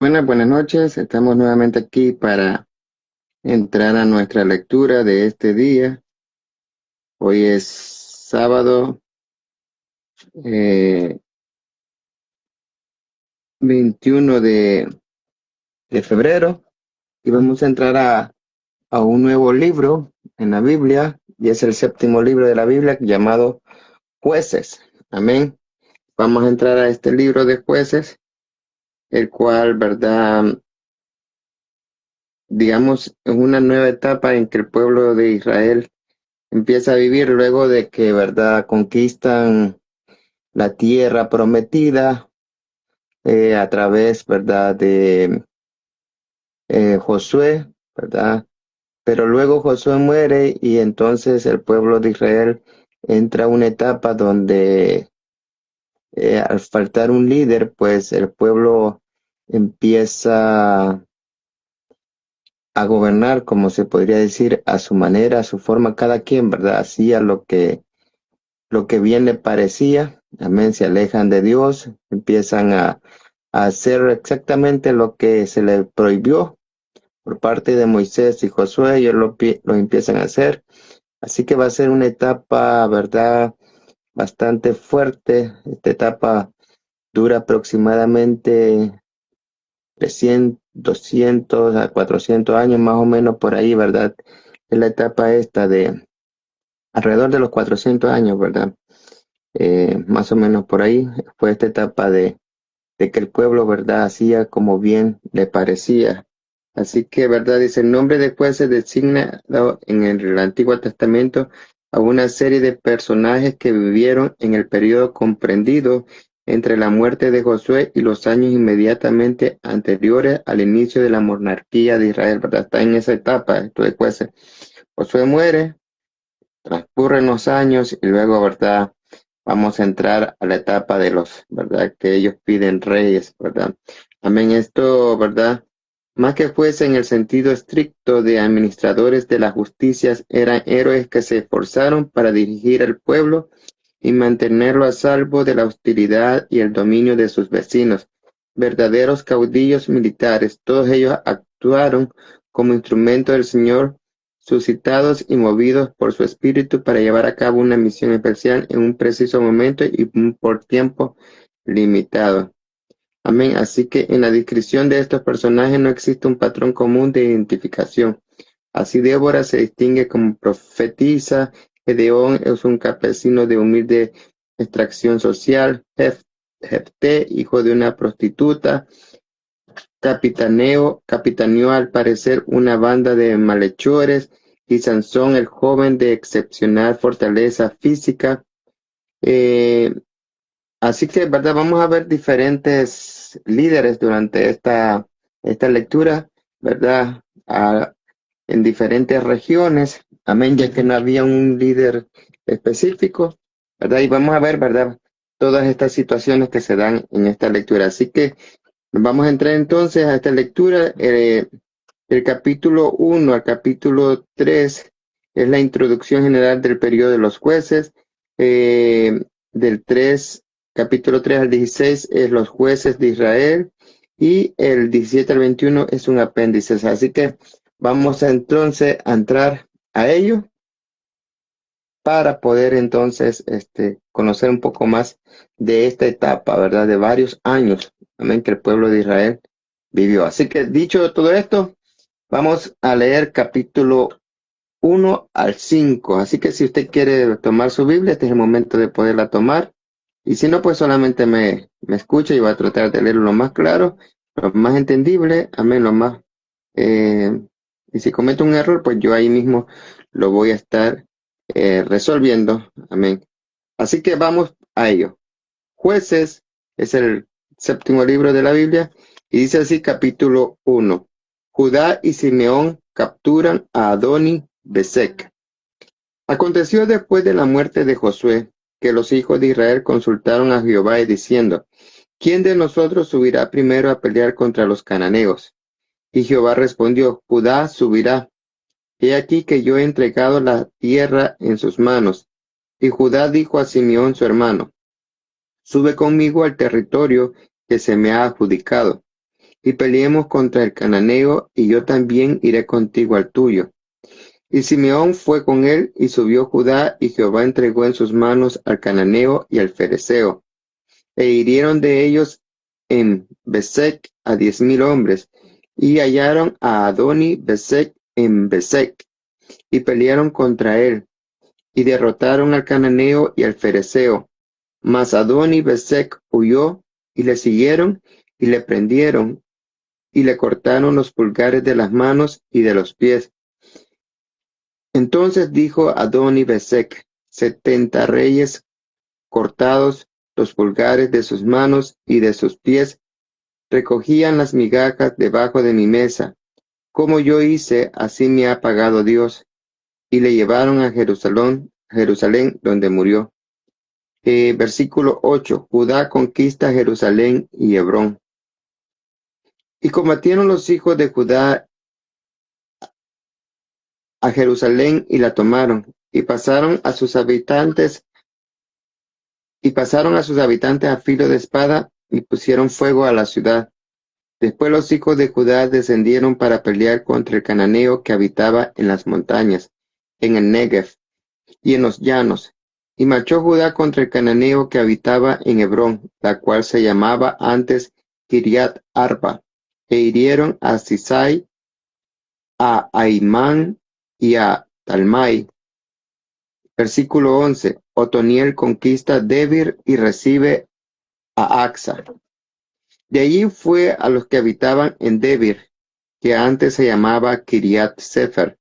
Buenas noches. Estamos nuevamente aquí para entrar a nuestra lectura de este día. Hoy es sábado 21 de febrero y vamos a entrar a un nuevo libro en la Biblia y es el séptimo libro de la Biblia llamado Jueces. Amén. Vamos a entrar a este libro de Jueces, el cual, ¿verdad? Digamos, es una nueva etapa en que el pueblo de Israel empieza a vivir luego de que, ¿verdad?, conquistan la tierra prometida a través, ¿verdad?, de Josué, ¿verdad? Pero luego Josué muere y entonces el pueblo de Israel entra a una etapa donde al faltar un líder, pues el pueblo empieza a gobernar, como se podría decir, a su manera, a su forma, cada quien, ¿verdad? Hacía lo que bien le parecía, amén, se alejan de Dios, empiezan a hacer exactamente lo que se le prohibió por parte de Moisés y Josué, ellos lo empiezan a hacer. Así que va a ser una etapa, ¿verdad?, bastante fuerte. Esta etapa dura aproximadamente 300, 200 a 400 años más o menos por ahí, ¿verdad? Es la etapa esta de alrededor de los 400 años, ¿verdad? Más o menos por ahí fue esta etapa de que el pueblo, ¿verdad?, hacía como bien le parecía. Así que, ¿verdad?, dice, el nombre de jueces designado en el Antiguo Testamento a una serie de personajes que vivieron en el periodo comprendido entre la muerte de Josué y los años inmediatamente anteriores al inicio de la monarquía de Israel, ¿verdad? Está en esa etapa, esto de jueces. Josué muere, transcurren los años y luego, ¿verdad?, vamos a entrar a la etapa de los, ¿verdad?, que ellos piden reyes, ¿verdad? Amén. Esto, ¿verdad? Más que fuese en el sentido estricto de administradores de la justicia, eran héroes que se esforzaron para dirigir al pueblo y mantenerlo a salvo de la hostilidad y el dominio de sus vecinos. Verdaderos caudillos militares, todos ellos actuaron como instrumento del Señor, suscitados y movidos por su espíritu para llevar a cabo una misión especial en un preciso momento y por tiempo limitado. Amén. Así que en la descripción de estos personajes no existe un patrón común de identificación. Así Débora se distingue como profetisa, Gedeón es un campesino de humilde extracción social, Jefté, hijo de una prostituta, capitaneó al parecer una banda de malhechores, y Sansón, el joven de excepcional fortaleza física. Eh, Así que, ¿verdad? Vamos a ver diferentes líderes durante esta lectura, ¿verdad? En diferentes regiones, amén, ya que no había un líder específico, ¿verdad? Y vamos a ver, ¿verdad? Todas estas situaciones que se dan en esta lectura. Así que vamos a entrar entonces a esta lectura. El capítulo 1 al capítulo 3 es la introducción general del periodo de los jueces. Del 3, capítulo 3 al 16 es los jueces de Israel y el 17 al 21 es un apéndice. Así que vamos entonces a entrar a ello para poder entonces conocer un poco más de esta etapa, ¿verdad? De varios años, amén, que el pueblo de Israel vivió. Así que dicho todo esto, vamos a leer capítulo 1 al 5. Así que si usted quiere tomar su Biblia, este es el momento de poderla tomar. Y si no, pues solamente me escucha y va a tratar de leerlo lo más claro, lo más entendible, amén, lo más... eh, y si cometo un error, pues yo ahí mismo lo voy a estar resolviendo, amén. Así que vamos a ello. Jueces es el séptimo libro de la Biblia y dice así capítulo 1. Judá y Simeón capturan a Adoni Besec. Aconteció después de la muerte de Josué que los hijos de Israel consultaron a Jehová y diciendo, ¿quién de nosotros subirá primero a pelear contra los cananeos? Y Jehová respondió, Judá subirá. He aquí que yo he entregado la tierra en sus manos. Y Judá dijo a Simeón su hermano, sube conmigo al territorio que se me ha adjudicado. y peleemos contra el cananeo, y yo también iré contigo al tuyo. Y Simeón fue con él, y subió Judá, y Jehová entregó en sus manos al cananeo y al fereceo, e hirieron de ellos en Besec a 10,000 hombres, y hallaron a Adoni Besec en Besec, y pelearon contra él, y derrotaron al cananeo y al fereceo. Mas Adoni Besec huyó, y le siguieron, y le prendieron, y le cortaron los pulgares de las manos y de los pies. Entonces dijo Adoni Besec: 70 reyes cortados los pulgares de sus manos y de sus pies, recogían las migajas debajo de mi mesa. Como yo hice, así me ha pagado Dios. Y le llevaron a Jerusalén, donde murió. Versículo 8. Judá conquista Jerusalén y Hebrón. Y combatieron los hijos de Judá a Jerusalén y la tomaron, y pasaron a sus habitantes a filo de espada, y pusieron fuego a la ciudad. Después los hijos de Judá descendieron para pelear contra el cananeo que habitaba en las montañas, en el Negev y en los llanos. Y marchó Judá contra el cananeo que habitaba en Hebrón, la cual se llamaba antes Kiriat Arba, e hirieron a Sisai, a Aimán y a Talmai. Versículo 11. Otoniel conquista Debir y recibe a Axa. De allí fue a los que habitaban en Debir, que antes se llamaba Kiriat Sefer.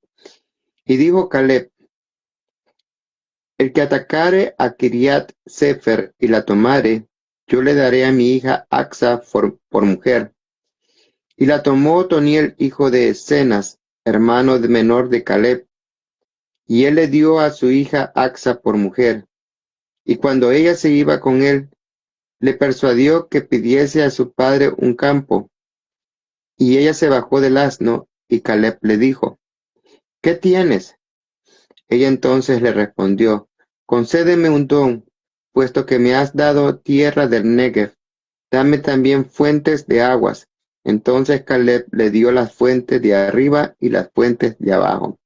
Y dijo Caleb: el que atacare a Kiriat Sefer y la tomare, yo le daré a mi hija Axa por mujer. Y la tomó Otoniel, hijo de Cenas, hermano menor de Caleb, y él le dio a su hija Axa por mujer. Y cuando ella se iba con él, le persuadió que pidiese a su padre un campo. Y ella se bajó del asno, y Caleb le dijo: ¿qué tienes? Ella entonces le respondió: concédeme un don, puesto que me has dado tierra del Negev, dame también fuentes de aguas. Entonces Caleb le dio las fuentes de arriba y las fuentes de abajo.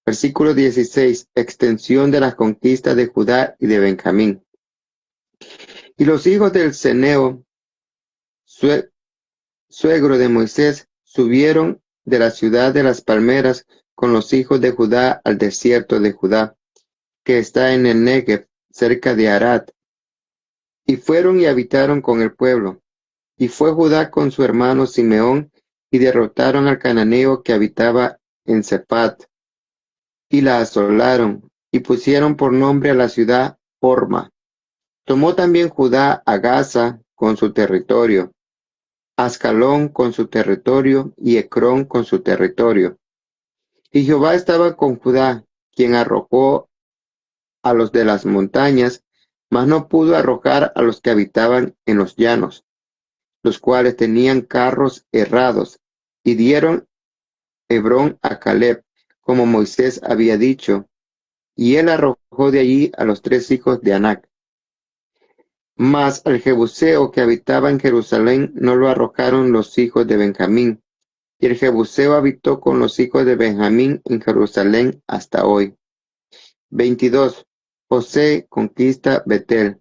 Versículo 16. Extensión de las conquistas de Judá y de Benjamín. Y los hijos del Ceneo, suegro de Moisés, subieron de la ciudad de las palmeras con los hijos de Judá al desierto de Judá, que está en el Negev, cerca de Arad, y fueron y habitaron con el pueblo. Y fue Judá con su hermano Simeón, y derrotaron al cananeo que habitaba en Sephat, y la asolaron, y pusieron por nombre a la ciudad Horma. Tomó también Judá a Gaza con su territorio, Ascalón con su territorio, y Ecrón con su territorio. Y Jehová estaba con Judá, quien arrojó a los de las montañas, mas no pudo arrojar a los que habitaban en los llanos, los cuales tenían carros herrados, y dieron Hebrón a Caleb, como Moisés había dicho, y él arrojó de allí a los 3 hijos de Anac. Mas al jebuseo que habitaba en Jerusalén no lo arrojaron los hijos de Benjamín, y el jebuseo habitó con los hijos de Benjamín en Jerusalén hasta hoy. 22. José conquista Betel.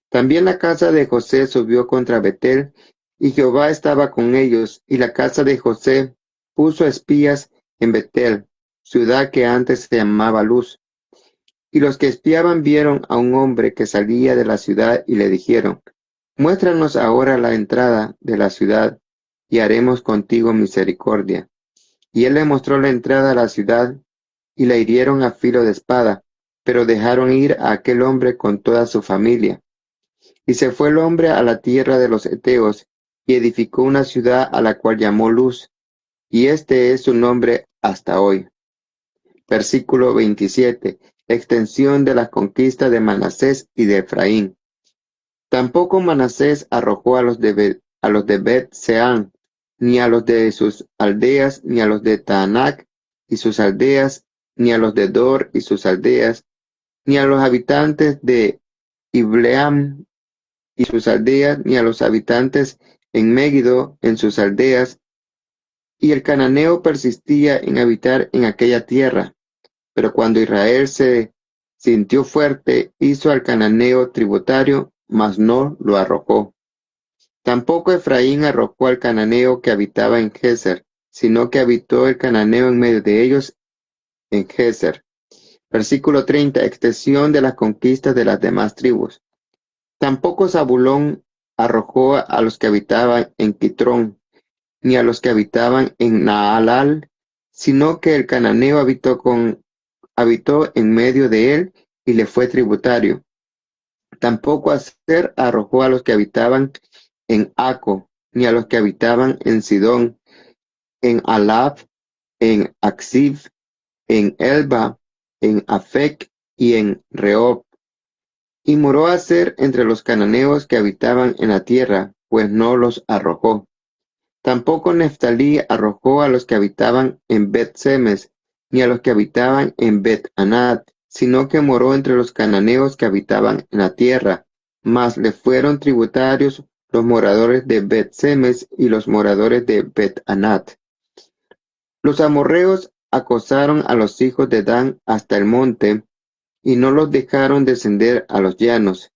También la casa de José subió contra Betel, y Jehová estaba con ellos, y la casa de José puso espías en Betel, ciudad que antes se llamaba Luz. Y los que espiaban vieron a un hombre que salía de la ciudad y le dijeron: muéstranos ahora la entrada de la ciudad, y haremos contigo misericordia. Y él le mostró la entrada a la ciudad, y la hirieron a filo de espada, pero dejaron ir a aquel hombre con toda su familia. Y se fue el hombre a la tierra de los Heteos, y edificó una ciudad a la cual llamó Luz, y este es su nombre hasta hoy. Versículo 27. Extensión de las conquistas de Manasés y de Efraín. Tampoco Manasés arrojó a los de Bet-Seán, ni a los de sus aldeas, ni a los de Taanac y sus aldeas, ni a los de Dor y sus aldeas, ni a los habitantes de Ibleam y sus aldeas, ni a los habitantes en Megiddo, en sus aldeas, y el cananeo persistía en habitar en aquella tierra. Pero cuando Israel se sintió fuerte, hizo al cananeo tributario, mas no lo arrojó. Tampoco Efraín arrojó al cananeo que habitaba en Geser, sino que habitó el cananeo en medio de ellos en Geser. Versículo 30. Extensión de las conquistas de las demás tribus. Tampoco Zabulón arrojó a los que habitaban en Quitrón, ni a los que habitaban en Naalal, sino que el cananeo habitó en medio de él y le fue tributario. Tampoco Aser arrojó a los que habitaban en Aco, ni a los que habitaban en Sidón, en Alab, en Aksib, en Elba, en Afec y en Rehob. Y moró Aser entre los cananeos que habitaban en la tierra, pues no los arrojó. Tampoco Neftalí arrojó a los que habitaban en Bet-Semes, ni a los que habitaban en Bet-Anat, sino que moró entre los cananeos que habitaban en la tierra, mas le fueron tributarios los moradores de Bet-Semes y los moradores de Bet-Anat. Los amorreos acosaron a los hijos de Dan hasta el monte, y no los dejaron descender a los llanos.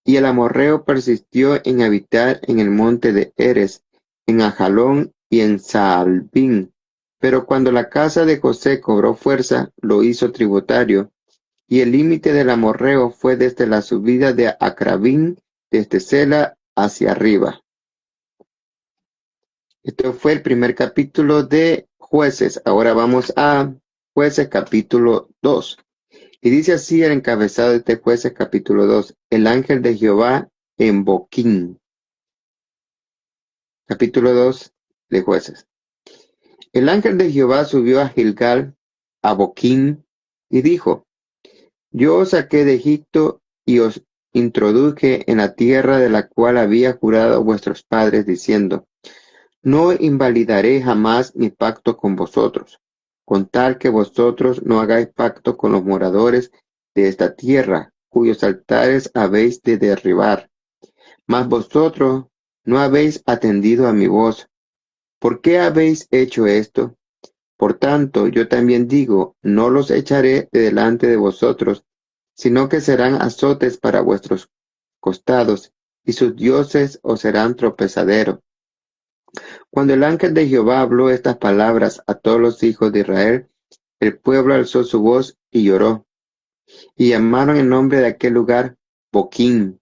Y el amorreo persistió en habitar en el monte de Eres, en Ajalón y en Saalbín. Pero cuando la casa de José cobró fuerza, lo hizo tributario, y el límite del amorreo fue desde la subida de Acrabín, desde Sela hacia arriba. Esto fue el primer capítulo de Jueces. Ahora vamos a Jueces capítulo 2. Y dice así el encabezado de este Jueces capítulo 2. El ángel de Jehová en Boquín. Capítulo 2 de Jueces. El ángel de Jehová subió a Gilgal, a Boquín, y dijo: Yo os saqué de Egipto y os introduje en la tierra de la cual había jurado a vuestros padres, diciendo: No invalidaré jamás mi pacto con vosotros, con tal que vosotros no hagáis pacto con los moradores de esta tierra, cuyos altares habéis de derribar. Mas vosotros no habéis atendido a mi voz. ¿Por qué habéis hecho esto? Por tanto, yo también digo, no los echaré de delante de vosotros, sino que serán azotes para vuestros costados, y sus dioses os serán tropezadero. Cuando el ángel de Jehová habló estas palabras a todos los hijos de Israel, el pueblo alzó su voz y lloró, y llamaron el nombre de aquel lugar Boquín,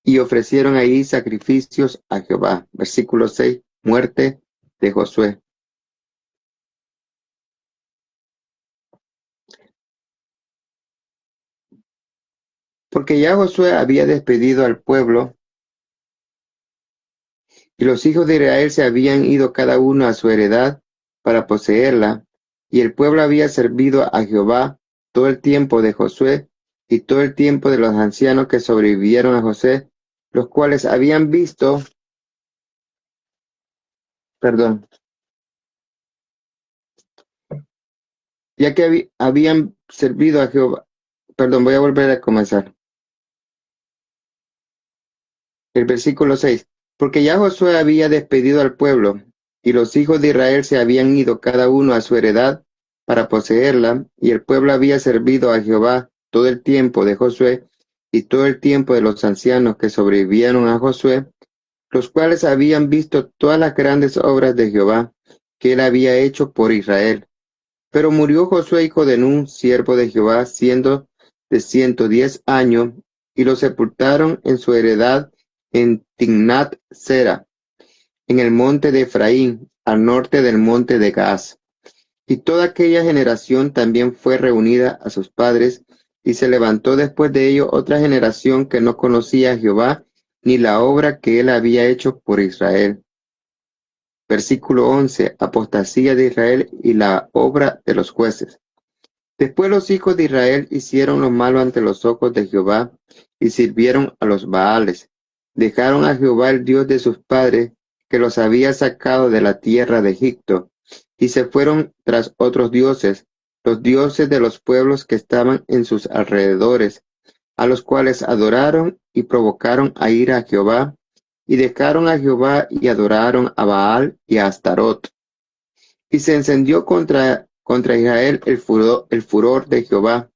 y ofrecieron ahí sacrificios a Jehová. Versículo 6. Muerte de Josué. Porque ya Josué había despedido al pueblo, y los hijos de Israel se habían ido cada uno a su heredad para poseerla, y el pueblo había servido a Jehová todo el tiempo de Josué y todo el tiempo de los ancianos que sobrevivieron a José, los cuales habían visto, perdón, ya que habían servido a Jehová, perdón, voy a volver a comenzar. El versículo 6. Porque ya Josué había despedido al pueblo, y los hijos de Israel se habían ido cada uno a su heredad para poseerla, y el pueblo había servido a Jehová todo el tiempo de Josué, y todo el tiempo de los ancianos que sobrevivieron a Josué, los cuales habían visto todas las grandes obras de Jehová que él había hecho por Israel. Pero murió Josué hijo de Nun, siervo de Jehová, siendo de 110 años, y lo sepultaron en su heredad en Timnat Sera, en el monte de Efraín, al norte del monte de Gaas. Y toda aquella generación también fue reunida a sus padres, y se levantó después de ello otra generación que no conocía a Jehová, ni la obra que él había hecho por Israel. Versículo 11. Apostasía de Israel y la obra de los jueces. Después los hijos de Israel hicieron lo malo ante los ojos de Jehová, y sirvieron a los Baales. Dejaron a Jehová el Dios de sus padres, que los había sacado de la tierra de Egipto, y se fueron tras otros dioses, los dioses de los pueblos que estaban en sus alrededores, a los cuales adoraron y provocaron a ira a Jehová, y dejaron a Jehová y adoraron a Baal y a Astarot. Y se encendió contra Israel el furor de Jehová,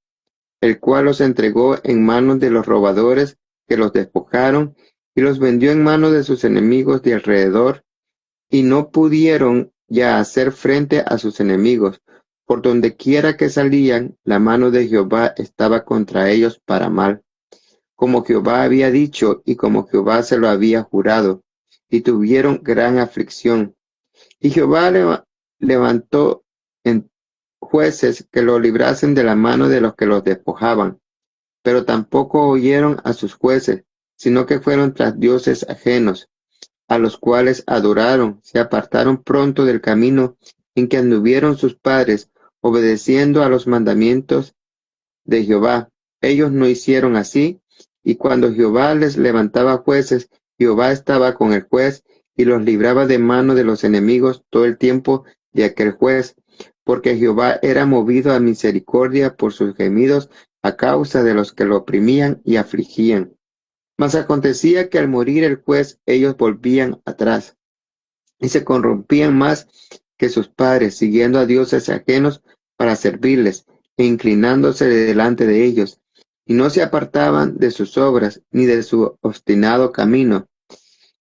el cual los entregó en manos de los robadores que los despojaron y los vendió en manos de sus enemigos de alrededor, y no pudieron ya hacer frente a sus enemigos. Por donde quiera que salían, la mano de Jehová estaba contra ellos para mal, como Jehová había dicho y como Jehová se lo había jurado, y tuvieron gran aflicción. Y Jehová levantó en jueces que lo librasen de la mano de los que los despojaban, pero tampoco oyeron a sus jueces, sino que fueron tras dioses ajenos, a los cuales adoraron, se apartaron pronto del camino en que anduvieron sus padres, obedeciendo a los mandamientos de Jehová. Ellos no hicieron así, y cuando Jehová les levantaba jueces, Jehová estaba con el juez y los libraba de mano de los enemigos todo el tiempo de aquel juez, porque Jehová era movido a misericordia por sus gemidos a causa de los que lo oprimían y afligían. Mas acontecía que al morir el juez, ellos volvían atrás y se corrompían más que sus padres, siguiendo a dioses ajenos para servirles e inclinándose delante de ellos, y no se apartaban de sus obras ni de su obstinado camino.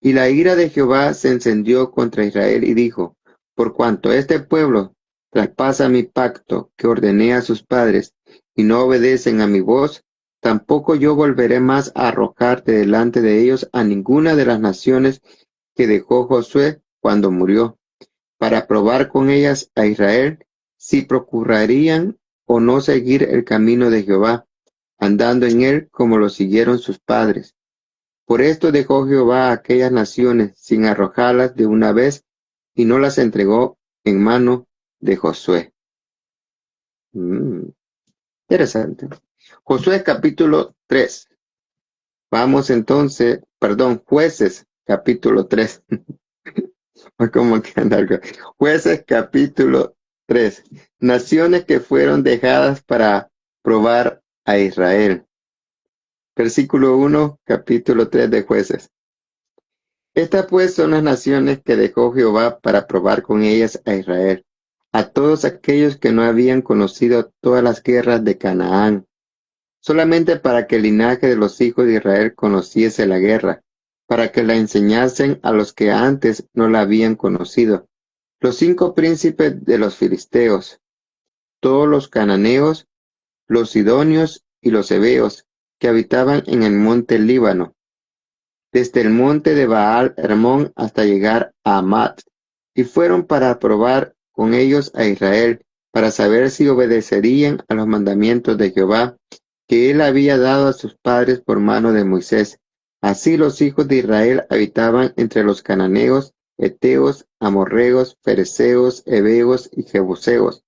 Y la ira de Jehová se encendió contra Israel y dijo: por cuanto este pueblo traspasa mi pacto que ordené a sus padres y no obedecen a mi voz, tampoco yo volveré más a arrojarte delante de ellos a ninguna de las naciones que dejó Josué cuando murió, para probar con ellas a Israel si procurarían o no seguir el camino de Jehová, andando en él como lo siguieron sus padres. Por esto dejó Jehová a aquellas naciones sin arrojarlas de una vez, y no las entregó en mano de Josué. Interesante. Josué capítulo 3. Vamos entonces, Jueces capítulo 3. ¿Cómo que anda algo? Jueces capítulo 3. Naciones que fueron dejadas para probar a Israel. Versículo 1, capítulo 3 de Jueces. Estas pues son las naciones que dejó Jehová para probar con ellas a Israel, a todos aquellos que no habían conocido todas las guerras de Canaán, solamente para que el linaje de los hijos de Israel conociese la guerra, para que la enseñasen a los que antes no la habían conocido. Los 5 príncipes de los filisteos, todos los cananeos, los sidonios y los heveos, que habitaban en el monte Líbano, desde el monte de Baal Hermón hasta llegar a Amat, y fueron para probar con ellos a Israel, para saber si obedecerían a los mandamientos de Jehová, que él había dado a sus padres por mano de Moisés. Así los hijos de Israel habitaban entre los cananeos, heteos, amorreos, fereceos, heveos y jebuseos,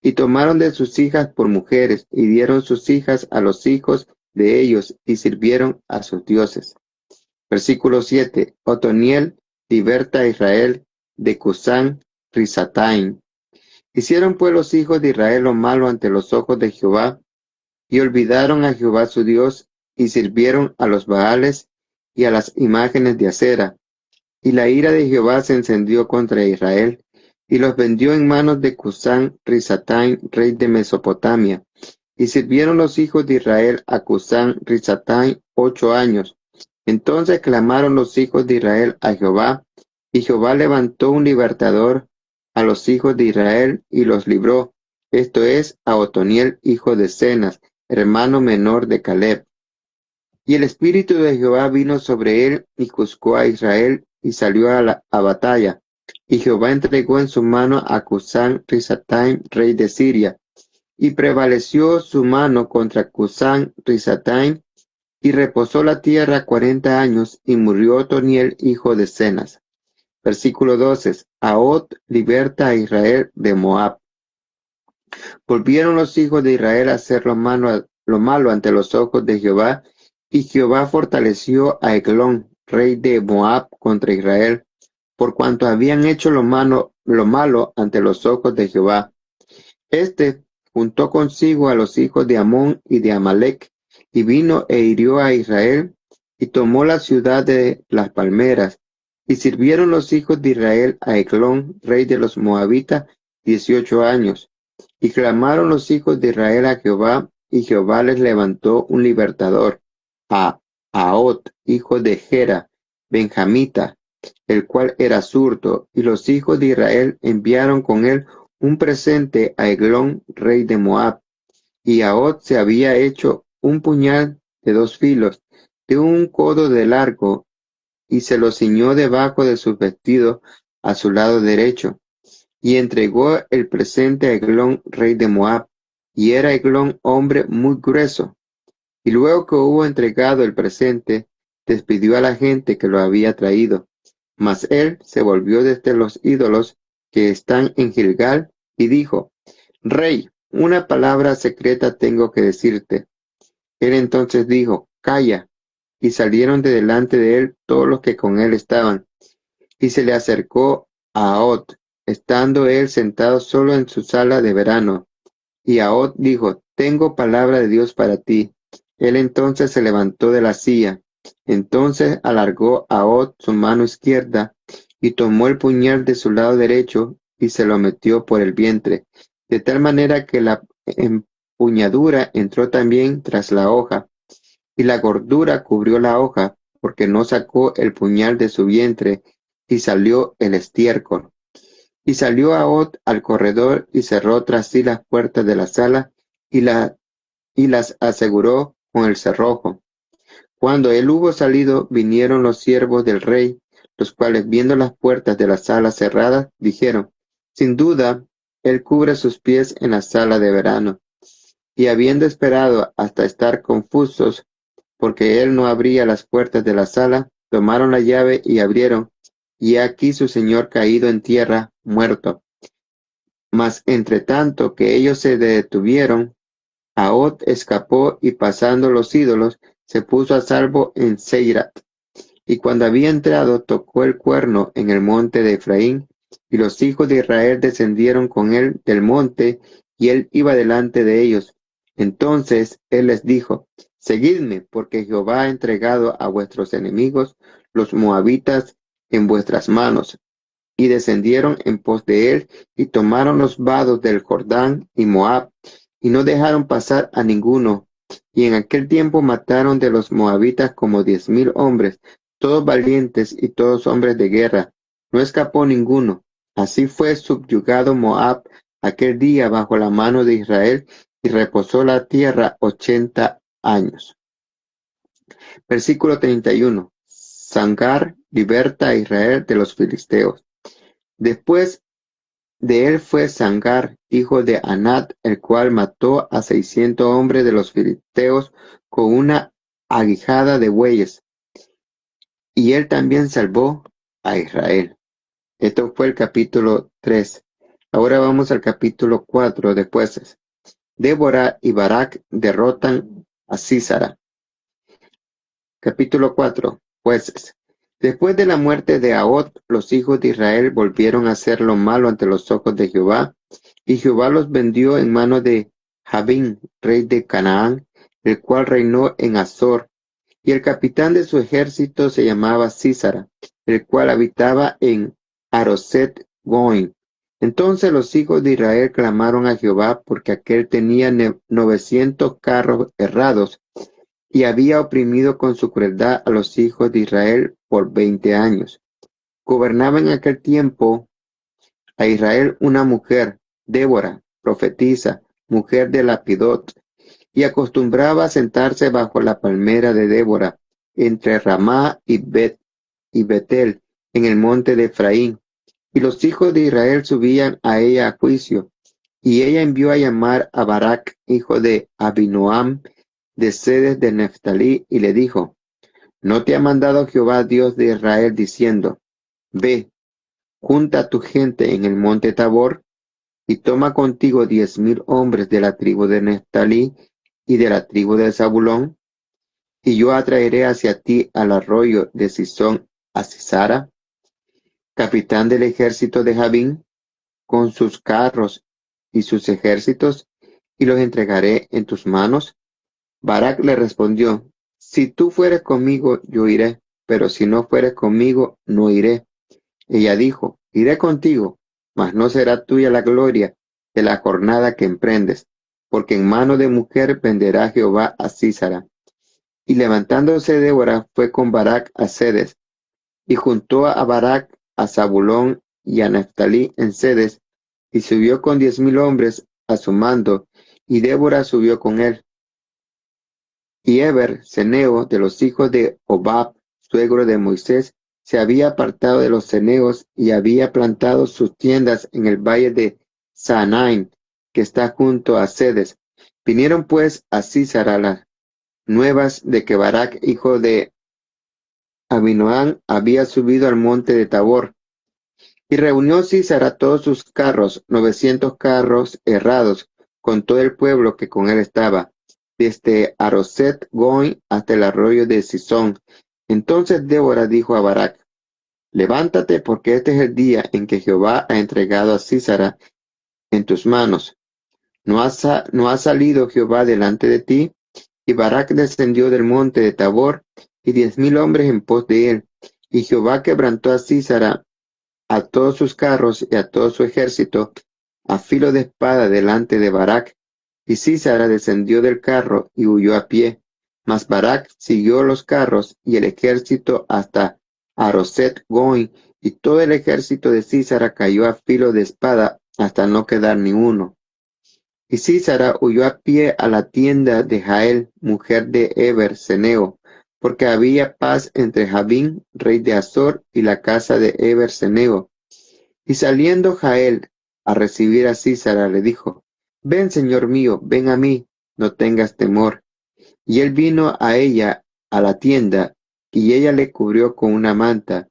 y tomaron de sus hijas por mujeres, y dieron sus hijas a los hijos de ellos, y sirvieron a sus dioses. Versículo 7. Otoniel liberta a Israel de Cusán Risataim. Hicieron pues los hijos de Israel lo malo ante los ojos de Jehová, y olvidaron a Jehová su Dios, y sirvieron a los Baales y a las imágenes de acera. Y la ira de Jehová se encendió contra Israel, y los vendió en manos de Cusán Risataim, rey de Mesopotamia. Y sirvieron los hijos de Israel a Cusán Risataim 8 años. Entonces clamaron los hijos de Israel a Jehová, y Jehová levantó un libertador a los hijos de Israel y los libró, esto es, a Otoniel, hijo de Cenas, hermano menor de Caleb. Y el espíritu de Jehová vino sobre él y juzgó a Israel y salió a batalla. Y Jehová entregó en su mano a Cusán Risataim, rey de Siria, y prevaleció su mano contra Cusán Risataim, y reposó la tierra 40 años, y murió Otoniel, hijo de Cenas. Versículo 12. Ahot liberta a Israel de Moab. Volvieron los hijos de Israel a hacer lo malo ante los ojos de Jehová, y Jehová fortaleció a Eglón, rey de Moab, contra Israel, por cuanto habían hecho lo malo ante los ojos de Jehová. Este juntó consigo a los hijos de Amón y de Amalec, y vino e hirió a Israel, y tomó la ciudad de las palmeras. Y sirvieron los hijos de Israel a Eglón, rey de los Moabitas, 18 años. Y clamaron los hijos de Israel a Jehová, y Jehová les levantó un libertador, a Ahot, hijo de Gera, benjamita, el cual era zurdo, y los hijos de Israel enviaron con él un presente a Eglón, rey de Moab. Y Ahot se había hecho un puñal de 2 filos, de un codo de largo, y se lo ciñó debajo de sus vestidos a su lado derecho, y entregó el presente a Eglón, rey de Moab, y era Eglón hombre muy grueso. Y luego que hubo entregado el presente, despidió a la gente que lo había traído. Mas él se volvió desde los ídolos que están en Gilgal, y dijo: Rey, una palabra secreta tengo que decirte. Él entonces dijo: Calla. Y salieron de delante de él todos los que con él estaban. Y se le acercó a Ahot, estando él sentado solo en su sala de verano. Y Ahot dijo: Tengo palabra de Dios para ti. Él entonces se levantó de la silla. Entonces alargó Ahot su mano izquierda, y tomó el puñal de su lado derecho, y se lo metió por el vientre, de tal manera que la empuñadura entró también tras la hoja, y la gordura cubrió la hoja, porque no sacó el puñal de su vientre, y salió el estiércol. Y salió Ahot al corredor, y cerró tras sí las puertas de la sala, y, y las aseguró con el cerrojo. Cuando él hubo salido, vinieron los siervos del rey, los cuales, viendo las puertas de la sala cerradas, dijeron: Sin duda, él cubre sus pies en la sala de verano. Y habiendo esperado hasta estar confusos, porque él no abría las puertas de la sala, tomaron la llave y abrieron, y he aquí su señor caído en tierra, muerto. Mas entre tanto que ellos se detuvieron, Ahot escapó, y pasando los ídolos, se puso a salvo en Seirat. Y cuando había entrado, tocó el cuerno en el monte de Efraín, y los hijos de Israel descendieron con él del monte, y él iba delante de ellos. Entonces él les dijo: Seguidme, porque Jehová ha entregado a vuestros enemigos, los moabitas, en vuestras manos. Y descendieron en pos de él, y tomaron los vados del Jordán y Moab, y no dejaron pasar a ninguno. Y en aquel tiempo mataron de los moabitas como 10,000 hombres, todos valientes y todos hombres de guerra. No escapó ninguno. Así fue subyugado Moab aquel día bajo la mano de Israel, y reposó la tierra 80 años. Versículo 31. Sangar liberta a Israel de los filisteos. Después de él fue Sangar, hijo de Anat, el cual mató a 600 hombres de los filisteos con una aguijada de bueyes, y él también salvó a Israel. Esto fue el capítulo 3. Ahora vamos al capítulo 4 de Jueces. Débora y Barak derrotan a Sísara. Capítulo 4. Jueces. Después de la muerte de Ahot, los hijos de Israel volvieron a hacer lo malo ante los ojos de Jehová, y Jehová los vendió en mano de Jabín, rey de Canaán, el cual reinó en Azor, y el capitán de su ejército se llamaba Sísara, el cual habitaba en Aroset Goim. Entonces los hijos de Israel clamaron a Jehová, porque aquel tenía 900 carros errados, y había oprimido con su crueldad a los hijos de Israel por 20 años. Gobernaba en aquel tiempo a Israel una mujer, Débora, profetisa, mujer de Lapidot, y acostumbraba a sentarse bajo la palmera de Débora, entre Ramá y Betel, en el monte de Efraín. Y los hijos de Israel subían a ella a juicio, y ella envió a llamar a Barak, hijo de Abinoam, de Sedes de Neftalí, y le dijo: ¿No te ha mandado Jehová Dios de Israel diciendo: Ve, junta a tu gente en el monte Tabor, y toma contigo 10,000 hombres de la tribu de Neftalí y de la tribu de Zabulón, y yo atraeré hacia ti al arroyo de Sisón a Sisara, capitán del ejército de Jabín, con sus carros y sus ejércitos, y los entregaré en tus manos? Barak le respondió: si tú fueres conmigo, yo iré, pero si no fueres conmigo, no iré. Ella dijo, iré contigo, mas no será tuya la gloria de la jornada que emprendes, porque en mano de mujer venderá Jehová a Sísara. Y levantándose Débora fue con Barak a Cedes, y juntó a Barak a Zabulón y a Neftalí en Cedes, y subió con 10,000 hombres a su mando, y Débora subió con él. Y Heber, ceneo de los hijos de Hobab, suegro de Moisés, se había apartado de los ceneos y había plantado sus tiendas en el valle de Saanaim, que está junto a Cedes. Vinieron pues a Sísara las nuevas de que Barak, hijo de Abinoam, había subido al monte de Tabor. Y reunió Sísara todos sus carros, 900 carros herrados, con todo el pueblo que con él estaba, desde Aroset Goin hasta el arroyo de Sison. Entonces Débora dijo a Barak, levántate, porque este es el día en que Jehová ha entregado a Sísara en tus manos. ¿No ha salido Jehová delante de ti? Y Barak descendió del monte de Tabor, y 10,000 hombres en pos de él. Y Jehová quebrantó a Sísara, a todos sus carros y a todo su ejército, a filo de espada delante de Barak. Y Sísara descendió del carro y huyó a pie. Mas Barak siguió los carros y el ejército hasta Aroset Goin, y todo el ejército de Sísara cayó a filo de espada hasta no quedar ni uno. Y Sísara huyó a pie a la tienda de Jael, mujer de Heber ceneo, porque había paz entre Jabín, rey de Azor, y la casa de Heber ceneo. Y saliendo Jael a recibir a Sísara, le dijo, ven, señor mío, ven a mí, no tengas temor. Y él vino a ella a la tienda, y ella le cubrió con una manta.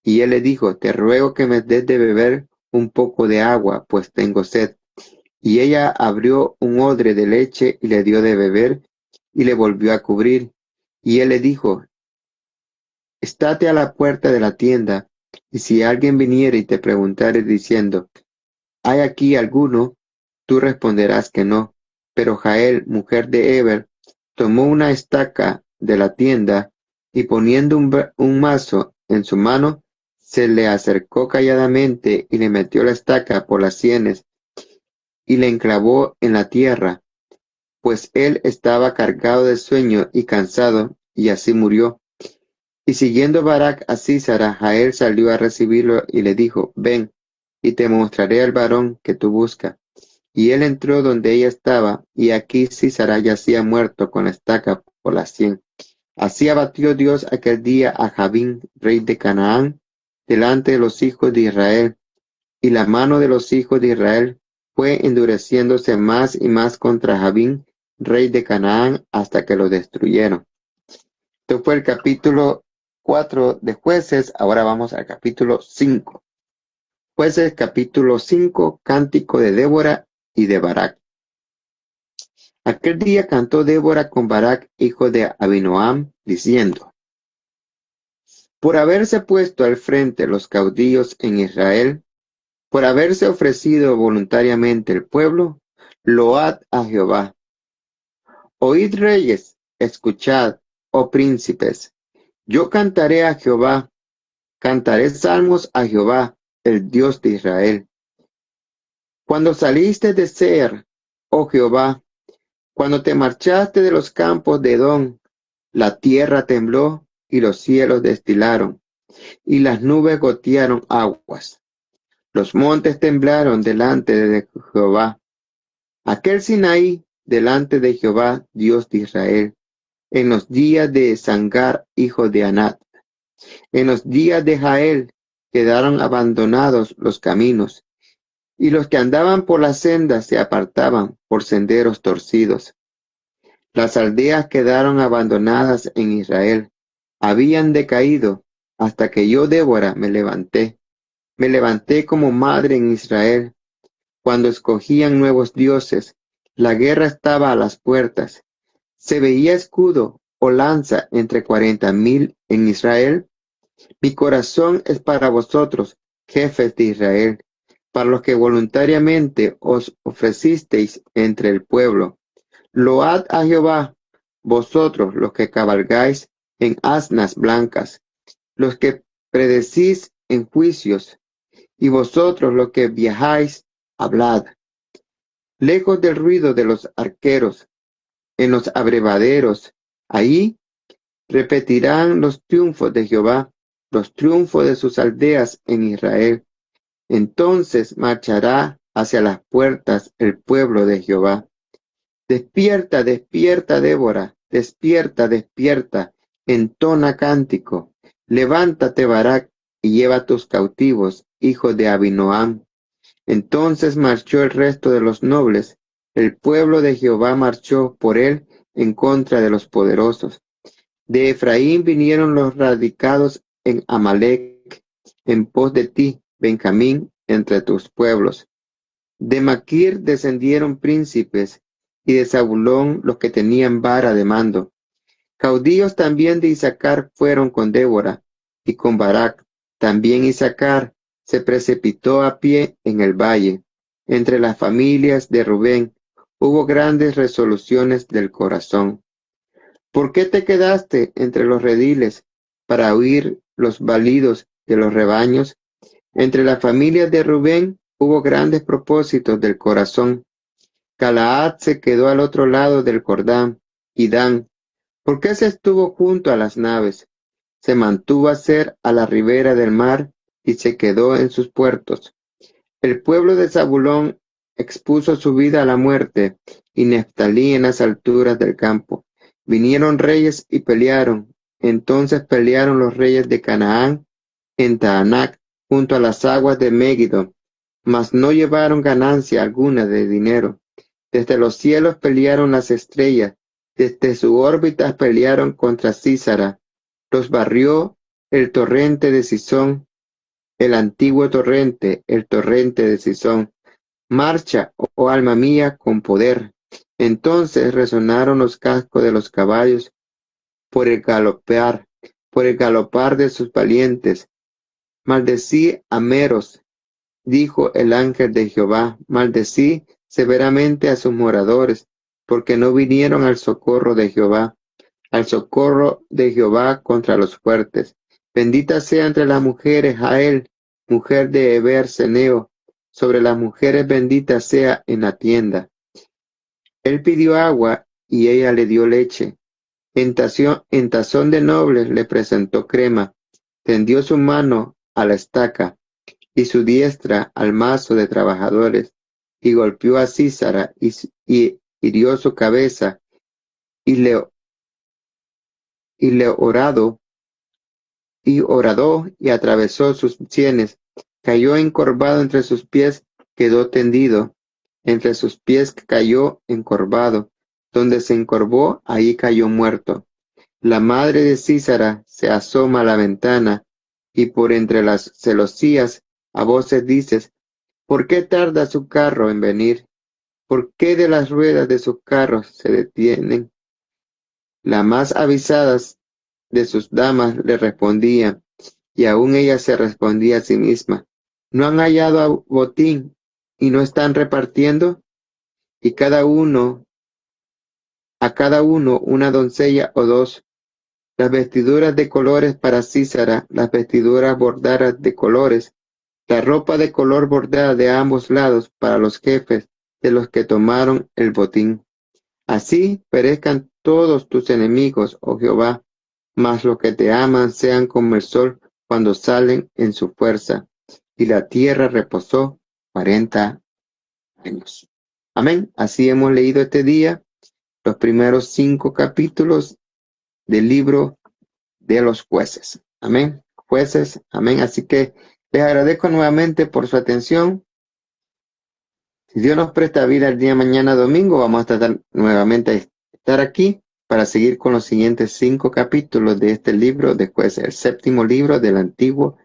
Y él le dijo, te ruego que me des de beber un poco de agua, pues tengo sed. Y ella abrió un odre de leche y le dio de beber, y le volvió a cubrir. Y él le dijo, estate a la puerta de la tienda, y si alguien viniere y te preguntare diciendo, ¿hay aquí alguno? Tú responderás que no. Pero Jael, mujer de Heber, tomó una estaca de la tienda, y poniendo un mazo en su mano, se le acercó calladamente y le metió la estaca por las sienes y le enclavó en la tierra, pues él estaba cargado de sueño y cansado, y así murió. Y siguiendo Barak a Sísara, Jael salió a recibirlo y le dijo, ven, y te mostraré al varón que tú buscas. Y él entró donde ella estaba, y aquí Sísara yacía muerto con la estaca por las 100. Así abatió Dios aquel día a Jabín, rey de Canaán, delante de los hijos de Israel, y la mano de los hijos de Israel fue endureciéndose más y más contra Jabín, rey de Canaán, hasta que lo destruyeron. Esto fue el capítulo 4 de Jueces. Ahora vamos al capítulo 5. Jueces capítulo 5, cántico de Débora y de Barak. Aquel día cantó Débora con Barak, hijo de Abinoam, diciendo, por haberse puesto al frente los caudillos en Israel, por haberse ofrecido voluntariamente el pueblo, load a Jehová. Oíd reyes, escuchad, oh príncipes, yo cantaré a Jehová, cantaré salmos a Jehová, el Dios de Israel. Cuando saliste de Seir, oh Jehová, cuando te marchaste de los campos de Edom, la tierra tembló y los cielos destilaron, y las nubes gotearon aguas. Los montes temblaron delante de Jehová. Aquel Sinaí delante de Jehová, Dios de Israel, en los días de Sangar, hijo de Anat. En los días de Jael quedaron abandonados los caminos, y los que andaban por las sendas se apartaban por senderos torcidos. Las aldeas quedaron abandonadas en Israel, habían decaído, hasta que yo, Débora, me levanté. Me levanté como madre en Israel, cuando escogían nuevos dioses. La guerra estaba a las puertas. ¿Se veía escudo o lanza entre 40,000 en Israel? Mi corazón es para vosotros, jefes de Israel, para los que voluntariamente os ofrecisteis entre el pueblo. Load a Jehová, vosotros los que cabalgáis en asnas blancas, los que predecís en juicios, y vosotros los que viajáis, hablad. Lejos del ruido de los arqueros, en los abrevaderos, ahí repetirán los triunfos de Jehová, los triunfos de sus aldeas en Israel. Entonces marchará hacia las puertas el pueblo de Jehová. Despierta, despierta, Débora, despierta, despierta, entona cántico. Levántate, Barak, y lleva tus cautivos, hijo de Abinoam. Entonces marchó el resto de los nobles. El pueblo de Jehová marchó por él en contra de los poderosos. De Efraín vinieron los radicados en Amalec, en pos de ti, Benjamín, entre tus pueblos. De Maquir descendieron príncipes, y de Zabulón los que tenían vara de mando. Caudillos también de Isaacar fueron con Débora, y con Barak. También Isaacar se precipitó a pie en el valle. Entre las familias de Rubén hubo grandes resoluciones del corazón. ¿Por qué te quedaste entre los rediles para oír los balidos de los rebaños? Entre las familias de Rubén hubo grandes propósitos del corazón. Galaad se quedó al otro lado del Jordán, y Dan, ¿por qué se estuvo junto a las naves? Se mantuvo a ser a la ribera del mar y se quedó en sus puertos. El pueblo de Zabulón expuso su vida a la muerte, y Neftalí en las alturas del campo. Vinieron reyes y pelearon. Entonces pelearon los reyes de Canaán en Taanac, junto a las aguas de Megiddo, mas no llevaron ganancia alguna de dinero. Desde los cielos pelearon las estrellas, desde su órbita pelearon contra Sísara. Los barrió el torrente de Sison, el antiguo torrente, el torrente de Sison. Marcha, oh alma mía, con poder. Entonces resonaron los cascos de los caballos por el galopar de sus valientes. Maldecí a Meros, dijo el ángel de Jehová, maldecí severamente a sus moradores, porque no vinieron al socorro de Jehová contra los fuertes. Bendita sea entre las mujeres Jael, mujer de Eber Seneo, sobre las mujeres bendita sea en la tienda. Él pidió agua y ella le dio leche. En tazón de nobles le presentó crema. Tendió su mano a la estaca y su diestra al mazo de trabajadores, y golpeó a Sísara y hirió su cabeza, y le horadó y atravesó sus sienes. Cayó encorvado entre sus pies, quedó tendido. Entre sus pies cayó encorvado. Donde se encorvó, ahí cayó muerto. La madre de Sísara se asoma a la ventana, y por entre las celosías a voces dices, ¿por qué tarda su carro en venir? ¿Por qué de las ruedas de sus carros se detienen? Las más avisadas de sus damas le respondían, y aún ella se respondía a sí misma, ¿no han hallado botín y no están repartiendo? Y a cada uno una doncella o dos. Las vestiduras de colores para Sísara, las vestiduras bordadas de colores, la ropa de color bordada de ambos lados para los jefes de los que tomaron el botín. Así perezcan todos tus enemigos, oh Jehová, mas los que te aman sean como el sol cuando salen en su fuerza. Y la tierra reposó 40 años. Amén. Así hemos leído este día los primeros 5 capítulos del libro de los jueces. Amén. Jueces. Amén. Así que les agradezco nuevamente por su atención. Si Dios nos presta vida el día de mañana domingo, vamos a tratar nuevamente de estar aquí para seguir con los siguientes 5 capítulos de este libro de jueces, el 7º libro del Antiguo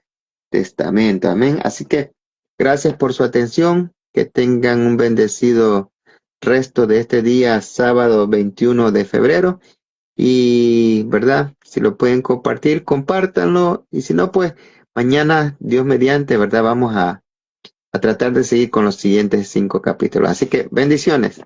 Testamento. Amén. Así que gracias por su atención. Que tengan un bendecido resto de este día, sábado 21 de febrero. Y, ¿verdad? Si lo pueden compartir, compártanlo. Y si no, pues mañana, Dios mediante, ¿verdad? Vamos a tratar de seguir con los siguientes 5 capítulos. Así que bendiciones.